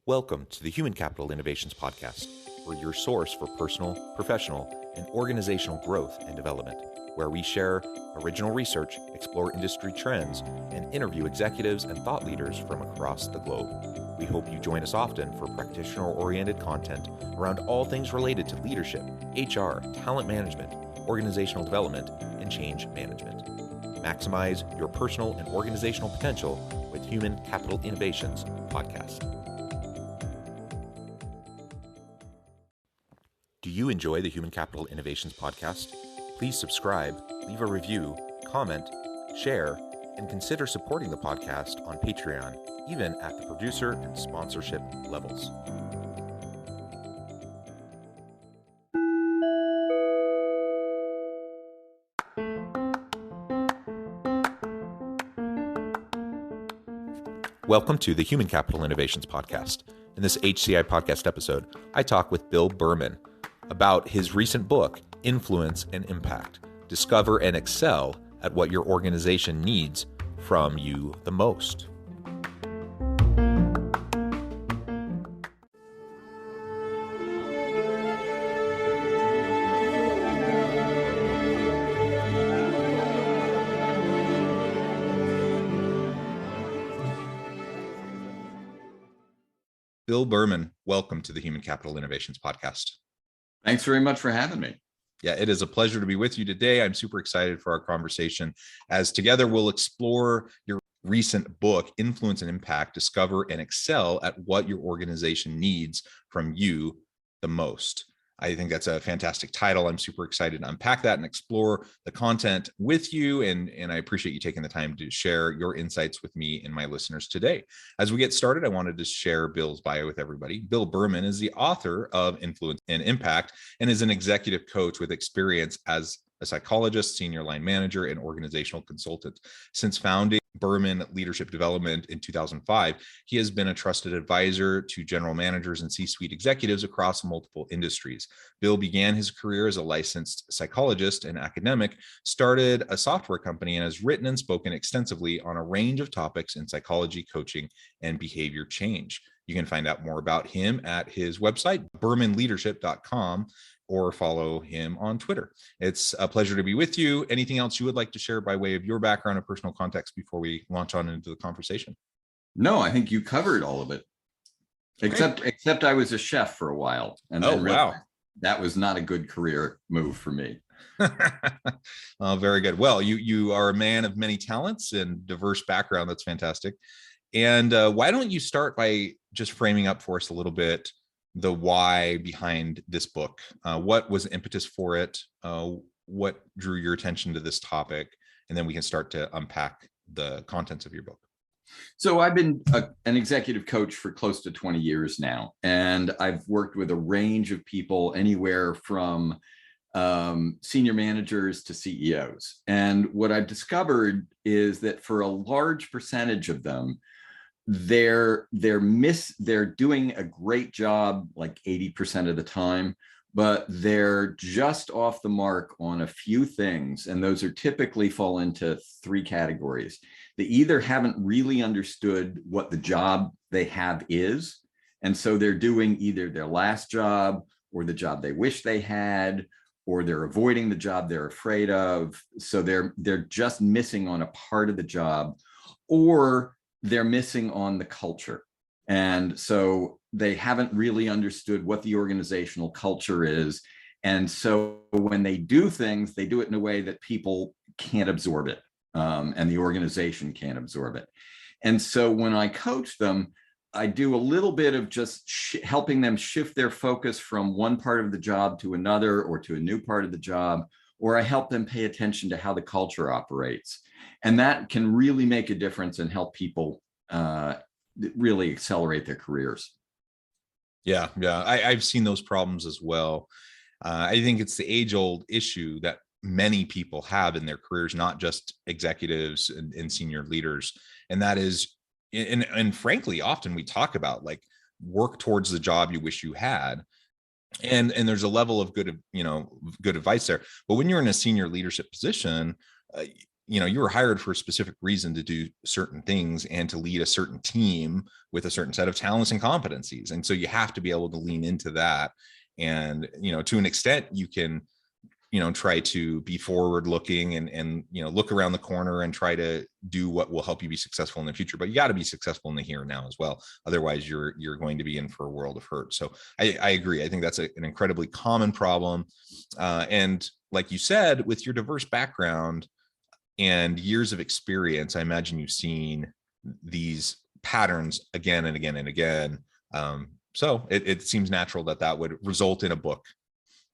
Welcome to the Human Capital Innovations Podcast. We're your source for personal, professional, and organizational growth and development, where we share original research, explore industry trends, and interview executives and thought leaders from across the globe. We hope you join us often for practitioner-oriented content around all things related to leadership, HR, talent management, organizational development, and change management. Maximize your personal and organizational potential with Human Capital Innovations Podcast. Do you enjoy the Human Capital Innovations Podcast? Please subscribe, leave a review, comment, share, and consider supporting the podcast on Patreon, even at the producer and sponsorship levels. Welcome to the Human Capital Innovations Podcast. In this HCI podcast episode, I talk with Bill Berman about his recent book, Influence and Impact. Discover and excel at what your organization needs from you the most. Bill Berman, welcome to the Human Capital Innovations Podcast. Thanks very much for having me. Yeah, it is a pleasure to be with you today. I'm super excited for our conversation as together we'll explore your recent book, Influence and Impact, Discover and Excel at what your organization needs from you the most. I think that's a fantastic title. I'm super excited to unpack that and explore the content with you. And I appreciate you taking the time to share your insights with me and my listeners today. As we get started, I wanted to share Bill's bio with everybody. Bill Berman is the author of Influence and Impact and is an executive coach with experience as a psychologist, senior line manager, and organizational consultant. Since founding Berman Leadership Development in 2005, he has been a trusted advisor to general managers and C-suite executives across multiple industries. Bill began his career as a licensed psychologist and academic, started a software company, and has written and spoken extensively on a range of topics in psychology, coaching, and behavior change. You can find out more about him at his website, bermanleadership.com, or follow him on Twitter. It's a pleasure to be with you. Anything else you would like to share by way of your background or personal context before we launch on into the conversation? No, I think you covered all of it. Except I was a chef for a while. And wow. That was not a good career move for me. Very good. Well, you are a man of many talents and diverse background. That's fantastic. And why don't you start by just framing up for us a little bit the why behind this book? What was the impetus for it? What drew your attention to this topic? And then we can start to unpack the contents of your book. So I've been an executive coach for close to 20 years now, and I've worked with a range of people anywhere from senior managers to CEOs. And what I've discovered is that for a large percentage of them, they're doing a great job like 80% of the time, but they're just off the mark on a few things. And those are typically fall into three categories. They either haven't really understood what the job they have is, and so they're doing either their last job or the job they wish they had, or they're avoiding the job they're afraid of. So they're just missing on a part of the job, or they're missing on the culture. And so they haven't really understood what the organizational culture is. And so when they do things, they do it in a way that people can't absorb it, and the organization can't absorb it. And so when I coach them, I do a little bit of just helping them shift their focus from one part of the job to another, or to a new part of the job, or I help them pay attention to how the culture operates. And that can really make a difference and help people really accelerate their careers. Yeah. I've seen those problems as well. I think it's the age-old issue that many people have in their careers, not just executives and senior leaders. And that is, and frankly, often we talk about like work towards the job you wish you had. And there's a level of good advice there. But when you're in a senior leadership position, you were hired for a specific reason to do certain things and to lead a certain team with a certain set of talents and competencies. And so you have to be able to lean into that. And, to an extent you can, try to be forward looking and, look around the corner and try to do what will help you be successful in the future. But you got to be successful in the here and now as well. Otherwise you're going to be in for a world of hurt. So I agree. I think that's an incredibly common problem. And like you said, with your diverse background and years of experience, I imagine you've seen these patterns again and again and again. So it seems natural that would result in a book.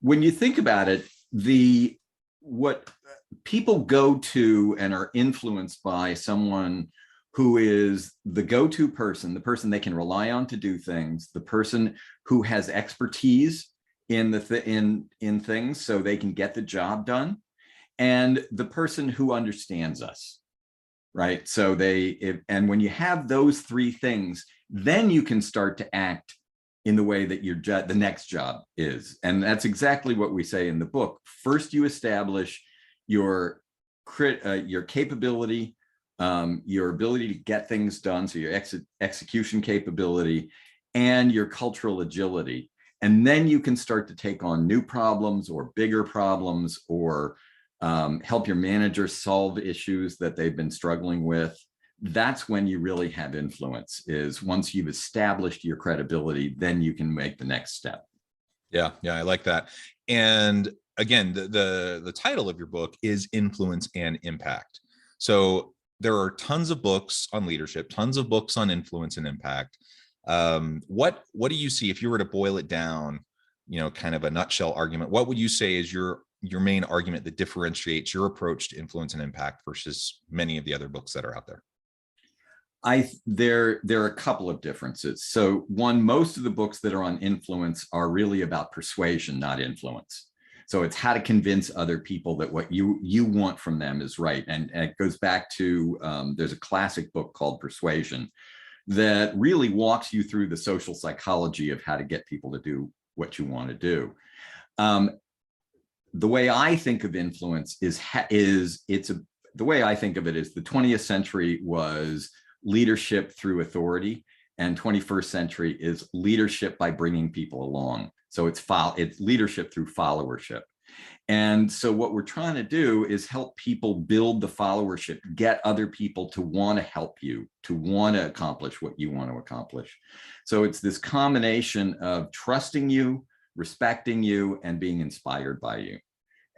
When you think about it, what people go to and are influenced by someone who is the go-to person, the person they can rely on to do things, the person who has expertise in things so they can get the job done, and the person who understands us, right? So and when you have those three things, then you can start to act in the way that the next job is. And that's exactly what we say in the book. First, you establish your capability, your ability to get things done, so your execution capability, and your cultural agility. And then you can start to take on new problems or bigger problems, or help your manager solve issues that they've been struggling with. That's when you really have influence, is once you've established your credibility, then you can make the next step. Yeah, I like that. And again, the title of your book is Influence and Impact. So there are tons of books on leadership, tons of books on influence and impact. What do you see, if you were to boil it down, kind of a nutshell argument, what would you say is your main argument that differentiates your approach to influence and impact versus many of the other books that are out there? There are a couple of differences. So one, most of the books that are on influence are really about persuasion, not influence. So it's how to convince other people that what you want from them is right. And it goes back to, there's a classic book called Persuasion that really walks you through the social psychology of how to get people to do what you want to do. The way I think of influence the way I think of it is the 20th century was leadership through authority, and 21st century is leadership by bringing people along. So it's leadership through followership. And so what we're trying to do is help people build the followership, get other people to want to help you, to want to accomplish what you want to accomplish. So it's this combination of trusting you, respecting you, and being inspired by you.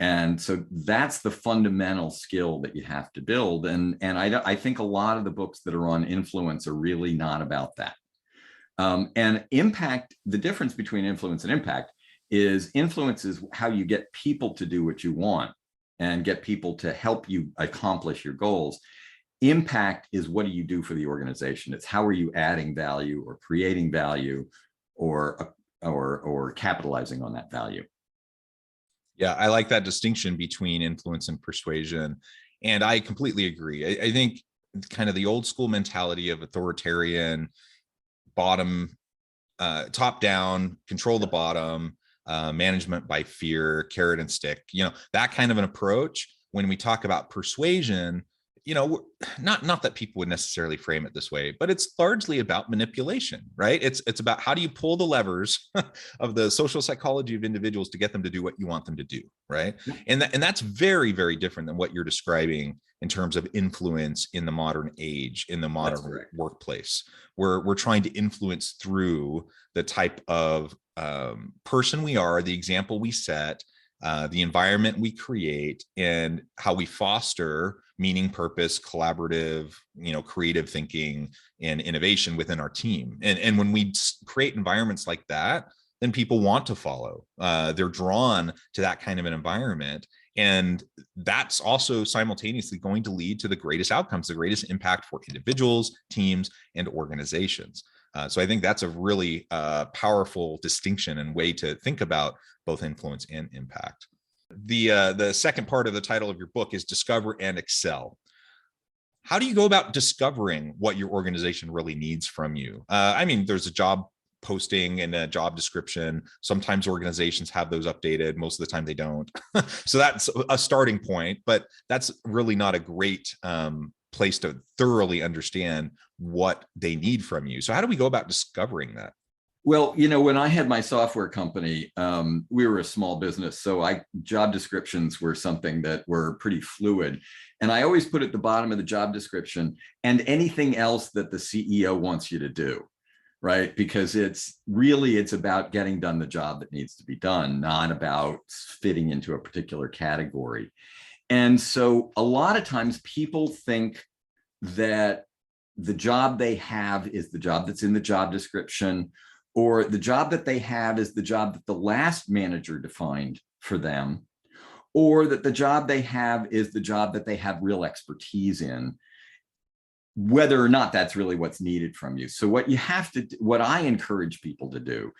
And so that's the fundamental skill that you have to build. And I think a lot of the books that are on influence are really not about that. And impact, the difference between influence and impact is influence is how you get people to do what you want and get people to help you accomplish your goals. Impact is what do you do for the organization? It's how are you adding value or creating value or capitalizing on that value. Yeah, I like that distinction between influence and persuasion. And I completely agree. I think kind of the old school mentality of authoritarian, top down, control the bottom, management by fear, carrot and stick, that kind of an approach. When we talk about persuasion, not that people would necessarily frame it this way, but it's largely about manipulation, right? It's about how do you pull the levers of the social psychology of individuals to get them to do what you want them to do, right? And that's very, very different than what you're describing in terms of influence in the modern age, in the modern workplace, where we're trying to influence through the type of person we are, the example we set, the environment we create, and how we foster meaning, purpose, collaborative, creative thinking and innovation within our team. And when we create environments like that, then people want to follow. They're drawn to that kind of an environment. And that's also simultaneously going to lead to the greatest outcomes, the greatest impact for individuals, teams, and organizations. So I think that's a really powerful distinction and way to think about both influence and impact. The second part of the title of your book is Discover and Excel. How do you go about discovering what your organization really needs from you? There's a job posting and a job description. Sometimes organizations have those updated. Most of the time they don't. So that's a starting point, but that's really not a great place to thoroughly understand what they need from you. So how do we go about discovering that? Well, when I had my software company, we were a small business. So job descriptions were something that were pretty fluid. And I always put at the bottom of the job description and anything else that the CEO wants you to do, right? Because it's about getting done the job that needs to be done, not about fitting into a particular category. And so a lot of times people think that the job they have is the job that's in the job description, or the job that they have is the job that the last manager defined for them, or that the job they have is the job that they have real expertise in, whether or not that's really what's needed from you. So what I encourage people to do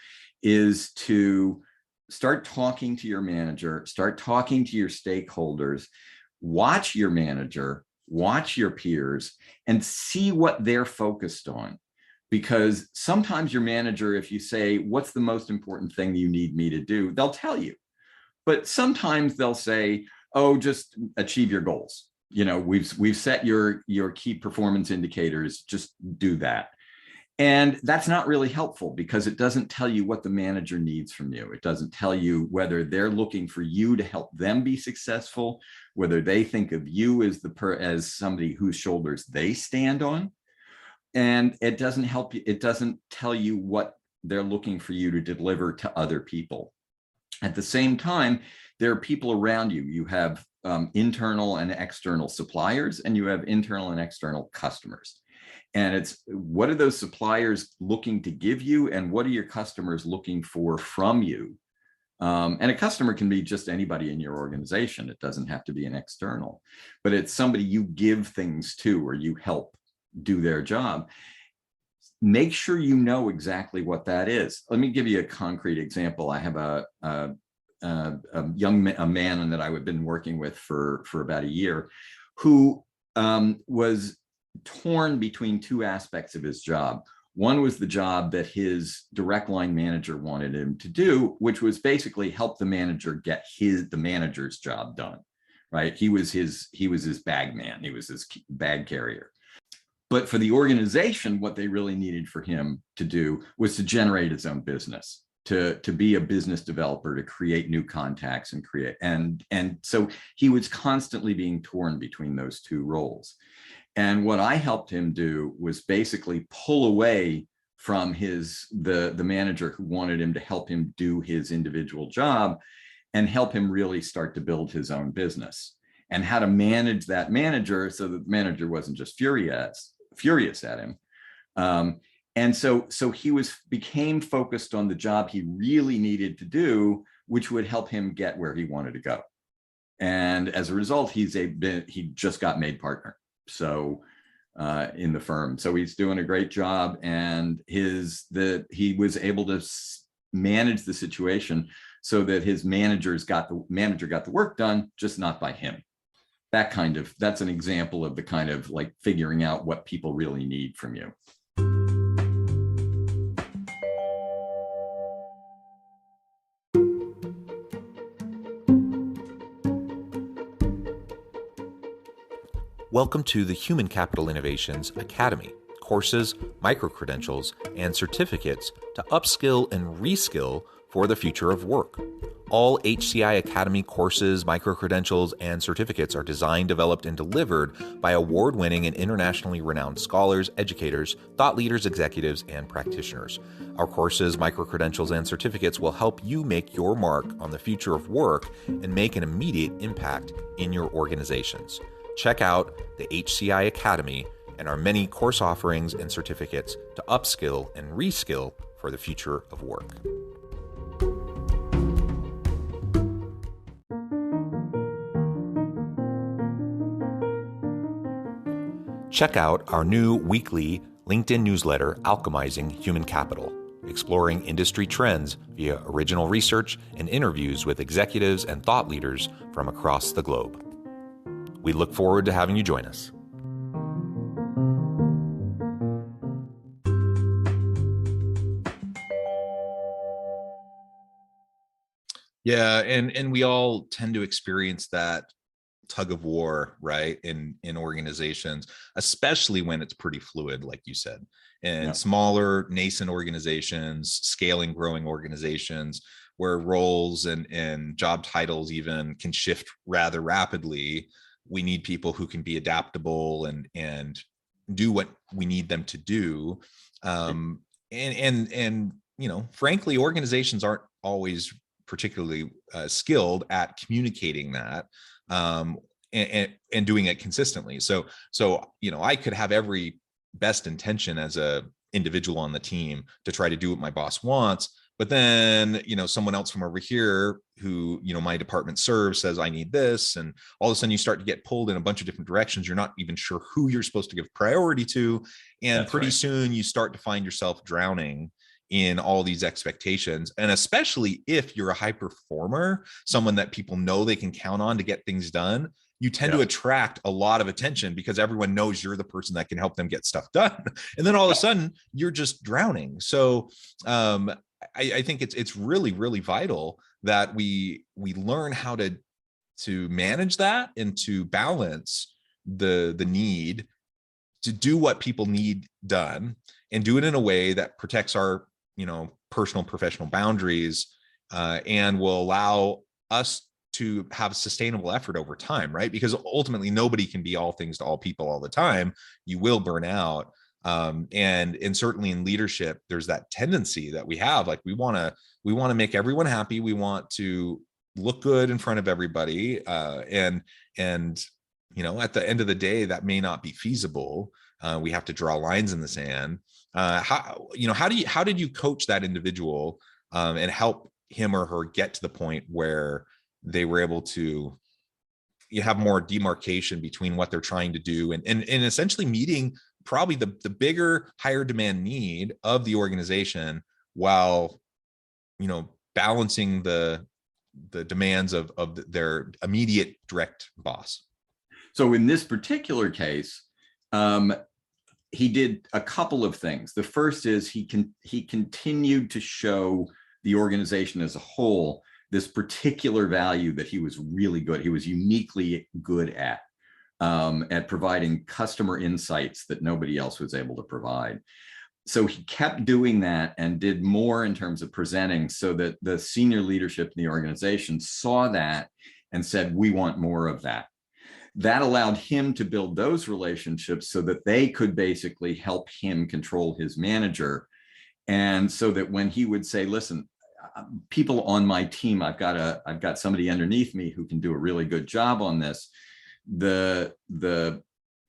is to start talking to your manager, start talking to your stakeholders, watch your manager, watch your peers, and see what they're focused on. Because sometimes your manager, if you say, what's the most important thing you need me to do, they'll tell you. But sometimes they'll say, oh, just achieve your goals. We've set your key performance indicators, just do that. And that's not really helpful because it doesn't tell you what the manager needs from you. It doesn't tell you whether they're looking for you to help them be successful, whether they think of you as somebody whose shoulders they stand on. And it doesn't help you. It doesn't tell you what they're looking for you to deliver to other people. At the same time, there are people around you. You have internal and external suppliers, and you have internal and external customers. And it's what are those suppliers looking to give you, and what are your customers looking for from you? And a customer can be just anybody in your organization. It doesn't have to be an external, but it's somebody you give things to or you help do their job. Make sure you know exactly what that is. Let me give you a concrete example. I have a man that I've been working with for about a year, who was torn between two aspects of his job. One was the job that his direct line manager wanted him to do, which was basically help the manager get the manager's job done. Right? He was his bag man. He was his bag carrier. But for the organization, what they really needed for him to do was to generate his own business, to be a business developer, to create new contacts and so he was constantly being torn between those two roles. And what I helped him do was basically pull away from the manager who wanted him to help him do his individual job and help him really start to build his own business, and how to manage that manager so that the manager wasn't just furious at him. And so he became focused on the job he really needed to do, which would help him get where he wanted to go. And as a result, he just got made partner. So in the firm, so he's doing a great job, and he was able to manage the situation so that his manager got the work done, just not by him. That's an example of the kind of like figuring out what people really need from you. Welcome to the Human Capital Innovations Academy, courses, micro-credentials, and certificates to upskill and reskill for the future of work. All HCI Academy courses, micro-credentials, and certificates are designed, developed, and delivered by award-winning and internationally renowned scholars, educators, thought leaders, executives, and practitioners. Our courses, micro-credentials, and certificates will help you make your mark on the future of work and make an immediate impact in your organizations. Check out the HCI Academy and our many course offerings and certificates to upskill and reskill for the future of work. Check out our new weekly LinkedIn newsletter, Alchemizing Human Capital, exploring industry trends via original research and interviews with executives and thought leaders from across the globe. We look forward to having you join us. Yeah, and we all tend to experience that tug of war, right, in organizations, especially when it's pretty fluid, like you said. And Yeah, smaller nascent organizations, scaling growing organizations, where roles and job titles even can shift rather rapidly. We need people who can be adaptable and do what we need them to do. And you know, frankly, organizations aren't always particularly skilled at communicating that, um, and doing it consistently. So you know, I could have every best intention as a individual on the team to try to do what my boss wants, but then, you know, someone else from over here who, you know, my department serves says I need this, and all of a sudden you start to get pulled in a bunch of different directions. You're not even sure who you're supposed to give priority to, and that's pretty right. soon you start to find yourself drowning in all these expectations. And especially if you're a high performer, someone that people know they can count on to get things done, you tend to Yeah, attract a lot of attention because everyone knows you're the person that can help them get stuff done. And then all of a yeah. sudden you're just drowning. So um, I think it's really, really vital that we learn how to manage that and to balance the need to do what people need done, and do it in a way that protects our, you know, personal professional boundaries, and will allow us to have sustainable effort over time, right? Because ultimately nobody can be all things to all people all the time. You will burn out. And certainly in leadership there's that tendency that we have, like we want to make everyone happy, we want to look good in front of everybody, and you know, at the end of the day that may not be feasible. We have to draw lines in the sand. How, you know, how did you coach that individual, and help him or her get to the point where they were able to, you have more demarcation between what they're trying to do, and essentially meeting probably the bigger, higher demand need of the organization, while, you know, balancing the demands of their immediate direct boss? So in this particular case, um, he did a couple of things. The first is he continued to show the organization as a whole this particular value that he was really good. He was uniquely good at providing customer insights that nobody else was able to provide. So he kept doing that and did more in terms of presenting, so that the senior leadership in the organization saw that and said, we want more of that. That allowed him to build those relationships so that they could basically help him control his manager. And so that when he would say, listen, people on my team, I've got somebody underneath me who can do a really good job on this.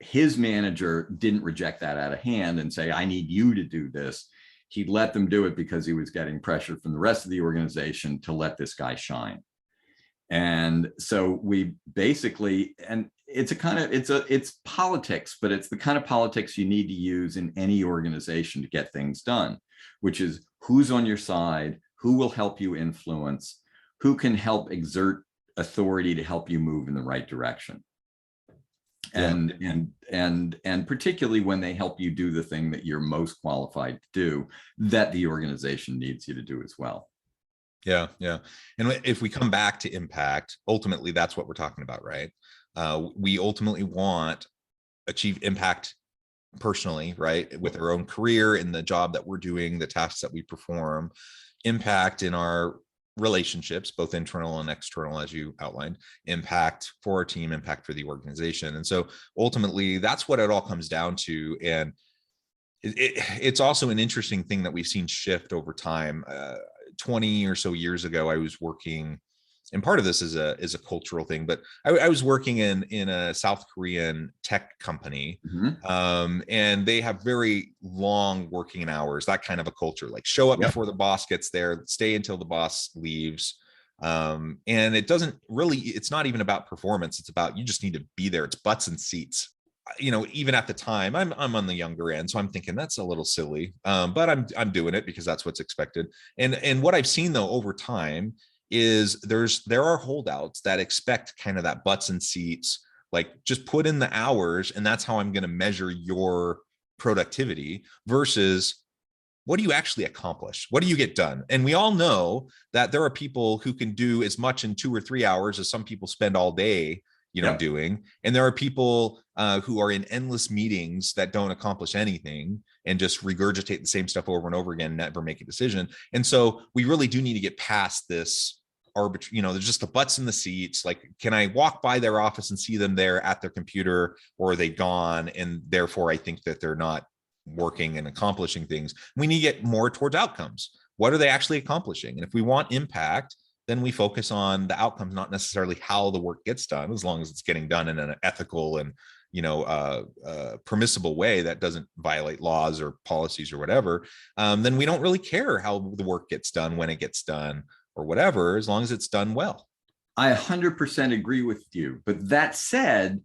His manager didn't reject that out of hand and say, I need you to do this. He let them do it because he was getting pressure from the rest of the organization to let this guy shine. And so we basically, and it's a kind of, it's politics, but it's the kind of politics you need to use in any organization to get things done, which is who's on your side, who will help you influence, who can help exert authority to help you move in the right direction. Yeah. And particularly when they help you do the thing that you're most qualified to do, that the organization needs you to do as well. Yeah, yeah. And if we come back to impact, ultimately that's what we're talking about, right? We ultimately want achieve impact personally, right? With our own career, in the job that we're doing, the tasks that we perform, impact in our relationships, both internal and external, as you outlined, impact for our team, impact for the organization. And so ultimately that's what it all comes down to. And it's also an interesting thing that we've seen shift over time. 20 or so years ago, I was working, and part of this is a cultural thing, but I was working in a South Korean tech company, Mhm. and they have very long working hours, that kind of a culture, like show up Yep. before the boss gets there, stay until the boss leaves. And it doesn't really, it's not even about performance. It's about, you just need to be there. It's butts and seats. You know, even at the time, I'm on the younger end, so I'm thinking that's a little silly, but I'm doing it because that's what's expected. And what I've seen though over time is there are holdouts that expect kind of that butts and seats, like just put in the hours and that's how I'm going to measure your productivity, versus what do you actually accomplish? What do you get done? And we all know that there are people who can do as much in 2 or 3 hours as some people spend all day, Yep. doing. And there are people who are in endless meetings that don't accomplish anything and just regurgitate the same stuff over and over again, never make a decision. And so we really do need to get past this arbitrary, there's just the butts in the seats. Like, can I walk by their office and see them there at their computer, or are they gone? And therefore I think that they're not working and accomplishing things. We need to get more towards outcomes. What are they actually accomplishing? And if we want impact, then we focus on the outcomes, not necessarily how the work gets done, as long as it's getting done in an ethical and permissible way that doesn't violate laws or policies or whatever. Then we don't really care how the work gets done, when it gets done, or whatever, as long as it's done well. I 100% agree with you. But that said,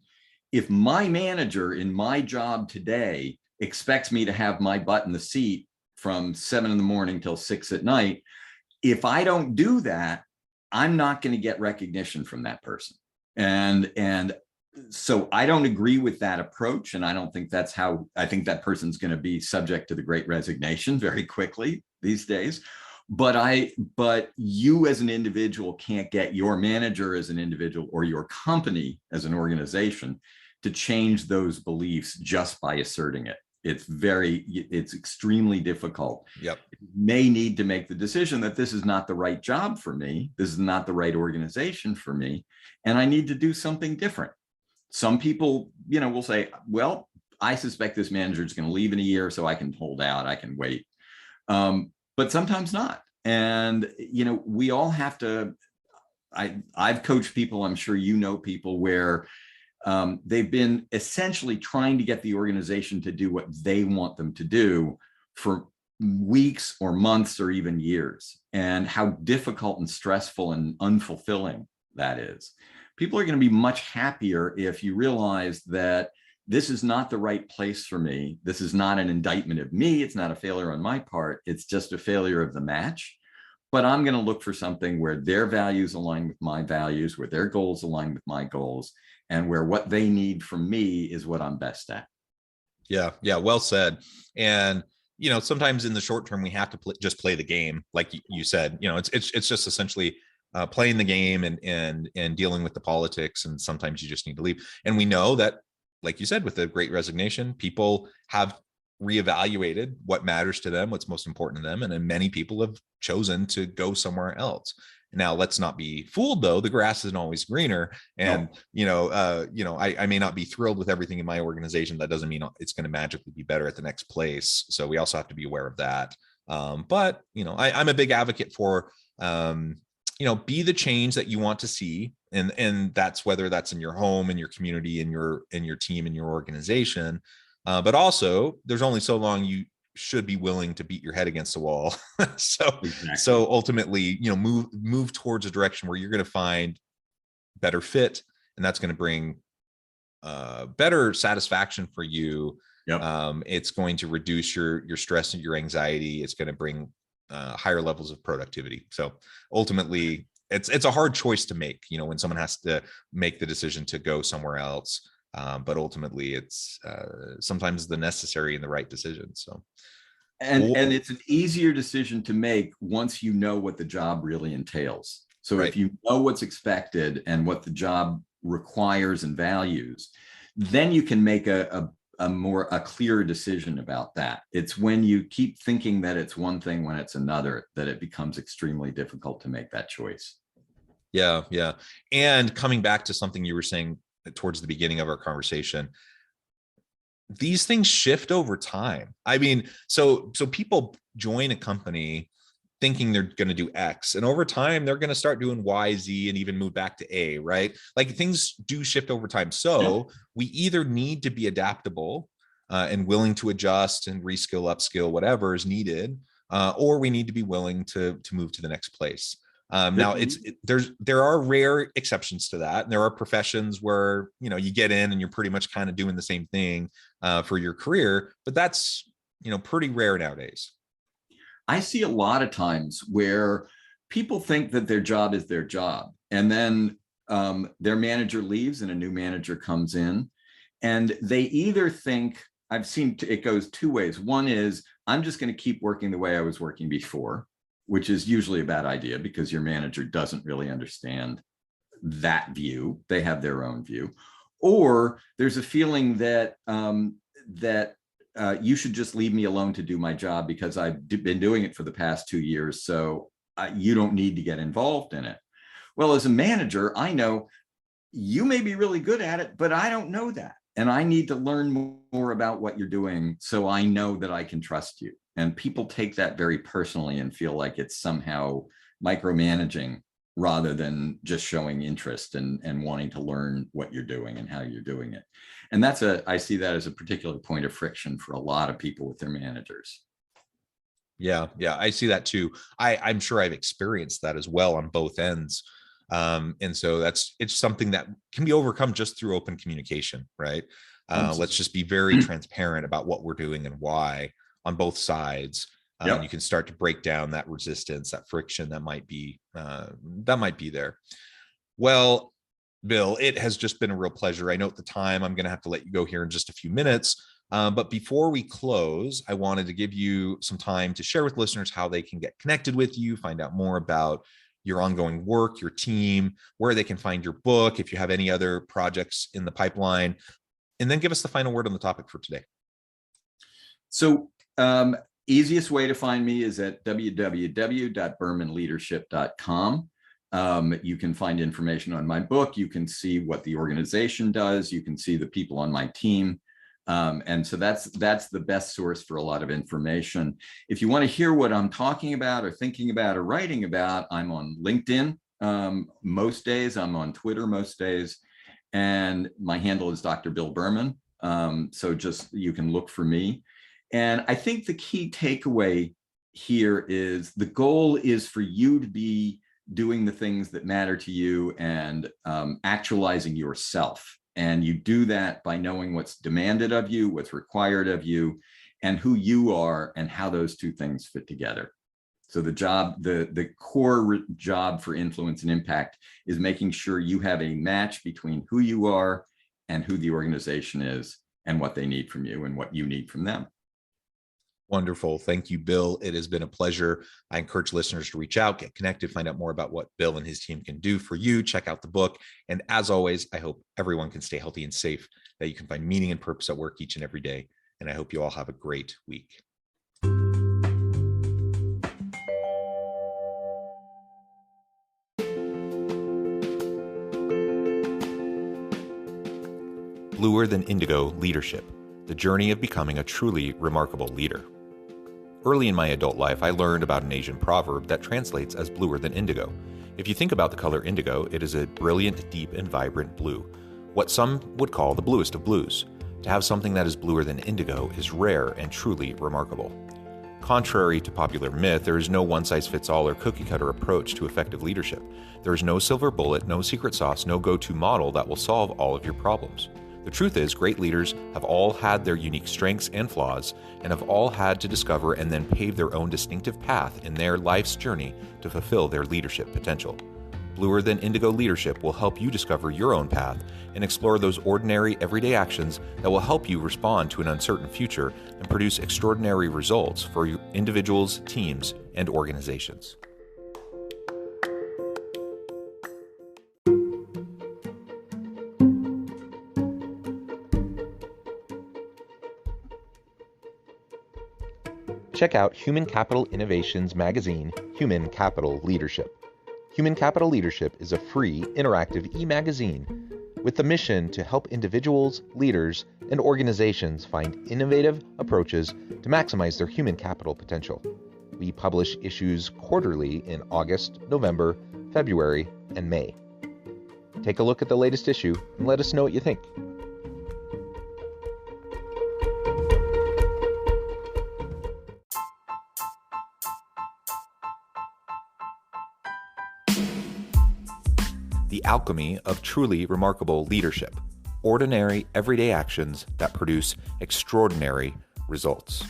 if my manager in my job today expects me to have my butt in the seat from 7 in the morning till 6 at night, if I don't do that, I'm not going to get recognition from that person. And so I don't agree with that approach. And I don't think that's how, I think that person's going to be subject to the Great Resignation very quickly these days. But you as an individual can't get your manager as an individual or your company as an organization to change those beliefs just by asserting it. It's extremely difficult. Yep. You may need to make the decision that this is not the right job for me. This is not the right organization for me. And I need to do something different. Some people, will say, well, I suspect this manager is going to leave in a year, so I can hold out, I can wait. But sometimes not. And, we all have to, I've coached people, I'm sure people where they've been essentially trying to get the organization to do what they want them to do for weeks or months or even years, and how difficult and stressful and unfulfilling that is. People are going to be much happier if you realize that this is not the right place for me. This is not an indictment of me. It's not a failure on my part. It's just a failure of the match. But I'm going to look for something where their values align with my values, where their goals align with my goals, and where what they need from me is what I'm best at. Yeah. Well said. And, sometimes in the short term, we have to just play the game. Like you said, it's just essentially playing the game and dealing with the politics. And sometimes you just need to leave. And we know that, like you said, with the Great Resignation, people have reevaluated what matters to them, what's most important to them. And then many people have chosen to go somewhere else. Now, let's not be fooled, though. The grass isn't always greener. And, I may not be thrilled with everything in my organization. That doesn't mean it's going to magically be better at the next place. So we also have to be aware of that. But, I'm a big advocate for, be the change that you want to see. And that's whether that's in your home, in your community, in your team, in your organization. But also, there's only so long you should be willing to beat your head against the wall. So ultimately, move towards a direction where you're going to find better fit, and that's going to bring better satisfaction for you. Yep. It's going to reduce your stress and your anxiety. It's going to bring higher levels of productivity. So ultimately, it's a hard choice to make, when someone has to make the decision to go somewhere else. But ultimately, it's sometimes the necessary and the right decision. So, and it's an easier decision to make once you know what the job really entails. So right. If you know what's expected and what the job requires and values, then you can make a clearer decision about that. It's when you keep thinking that it's one thing when it's another that it becomes extremely difficult to make that choice. Yeah. And coming back to something you were saying towards the beginning of our conversation, these things shift over time. I mean, so people join a company thinking they're going to do X, and over time they're going to start doing Y, Z, and even move back to A, right? Like, things do shift over time. So we either need to be adaptable and willing to adjust and reskill, upskill, whatever is needed, or we need to be willing to move to the next place. Now, there are rare exceptions to that. And there are professions where, you get in and you're pretty much kind of doing the same thing for your career, but that's, pretty rare nowadays. I see a lot of times where people think that their job is their job, and then their manager leaves and a new manager comes in, and they either think, I've seen it goes two ways. One is, I'm just going to keep working the way I was working before, which is usually a bad idea because your manager doesn't really understand that view. They have their own view. Or there's a feeling that you should just leave me alone to do my job because I've been doing it for the past 2 years. So you don't need to get involved in it. Well, as a manager, I know you may be really good at it, but I don't know that. And I need to learn more about what you're doing so I know that I can trust you. And people take that very personally and feel like it's somehow micromanaging rather than just showing interest and wanting to learn what you're doing and how you're doing it. And I see that as a particular point of friction for a lot of people with their managers. Yeah, I see that too. I'm sure I've experienced that as well on both ends. And so it's something that can be overcome just through open communication, right? Let's just be very transparent about what we're doing and why on both sides. And you can start to break down that resistance, that friction that might be there. Well, Bill, it has just been a real pleasure. I know at the time I'm going to have to let you go here in just a few minutes. But before we close, I wanted to give you some time to share with listeners how they can get connected with you, find out more about your ongoing work, your team, where they can find your book, if you have any other projects in the pipeline, and then give us the final word on the topic for today. So easiest way to find me is at www.bermanleadership.com. You can find information on my book. You can see what the organization does. You can see the people on my team. And so that's the best source for a lot of information. If you want to hear what I'm talking about or thinking about or writing about, I'm on LinkedIn most days. I'm on Twitter most days. And my handle is Dr. Bill Berman. So just you can look for me. And I think the key takeaway here is the goal is for you to be doing the things that matter to you and actualizing yourself. And you do that by knowing what's demanded of you, what's required of you, and who you are and how those two things fit together. So the core job for influence and impact is making sure you have a match between who you are and who the organization is and what they need from you and what you need from them. Wonderful. Thank you, Bill. It has been a pleasure. I encourage listeners to reach out, get connected, find out more about what Bill and his team can do for you. Check out the book. And as always, I hope everyone can stay healthy and safe, that you can find meaning and purpose at work each and every day. And I hope you all have a great week. Bluer Than Indigo Leadership: The Journey of Becoming a Truly Remarkable Leader. Early in my adult life, I learned about an Asian proverb that translates as bluer than indigo. If you think about the color indigo, it is a brilliant, deep, and vibrant blue, what some would call the bluest of blues. To have something that is bluer than indigo is rare and truly remarkable. Contrary to popular myth, there is no one-size-fits-all or cookie-cutter approach to effective leadership. There is no silver bullet, no secret sauce, no go-to model that will solve all of your problems. The truth is, great leaders have all had their unique strengths and flaws, and have all had to discover and then pave their own distinctive path in their life's journey to fulfill their leadership potential. Bluer Than Indigo Leadership will help you discover your own path and explore those ordinary, everyday actions that will help you respond to an uncertain future and produce extraordinary results for individuals, teams, and organizations. Check out Human Capital Innovations magazine, Human Capital Leadership. Human Capital Leadership is a free, interactive e-magazine with the mission to help individuals, leaders, and organizations find innovative approaches to maximize their human capital potential. We publish issues quarterly in August, November, February, and May. Take a look at the latest issue and let us know what you think. The Alchemy of Truly Remarkable Leadership: Ordinary, everyday actions that produce extraordinary results.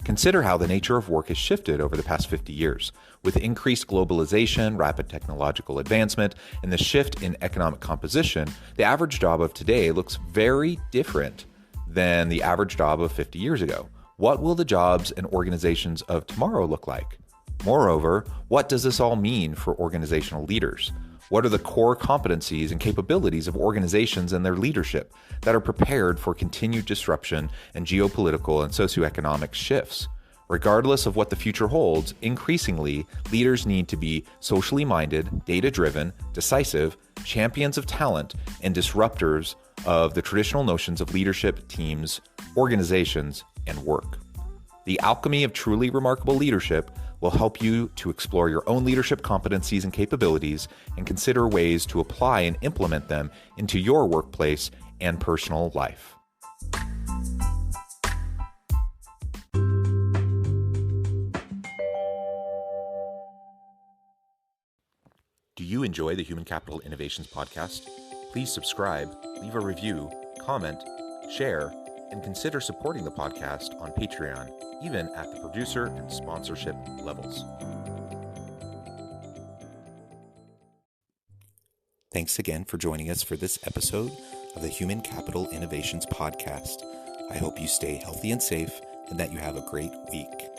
Consider how the nature of work has shifted over the past 50 years. With increased globalization, rapid technological advancement, and the shift in economic composition, the average job of today looks very different than the average job of 50 years ago. What will the jobs and organizations of tomorrow look like? Moreover, what does this all mean for organizational leaders? What are the core competencies and capabilities of organizations and their leadership that are prepared for continued disruption and geopolitical and socioeconomic shifts? Regardless of what the future holds, increasingly, leaders need to be socially minded, data-driven, decisive, champions of talent, and disruptors of the traditional notions of leadership, teams, organizations, and work. The alchemy of truly remarkable leadership will help you to explore your own leadership competencies and capabilities and consider ways to apply and implement them into your workplace and personal life. Do you enjoy the Human Capital Innovations podcast? Please subscribe, leave a review, comment, share, and consider supporting the podcast on Patreon, even at the producer and sponsorship levels. Thanks again for joining us for this episode of the Human Capital Innovations podcast. I hope you stay healthy and safe and that you have a great week.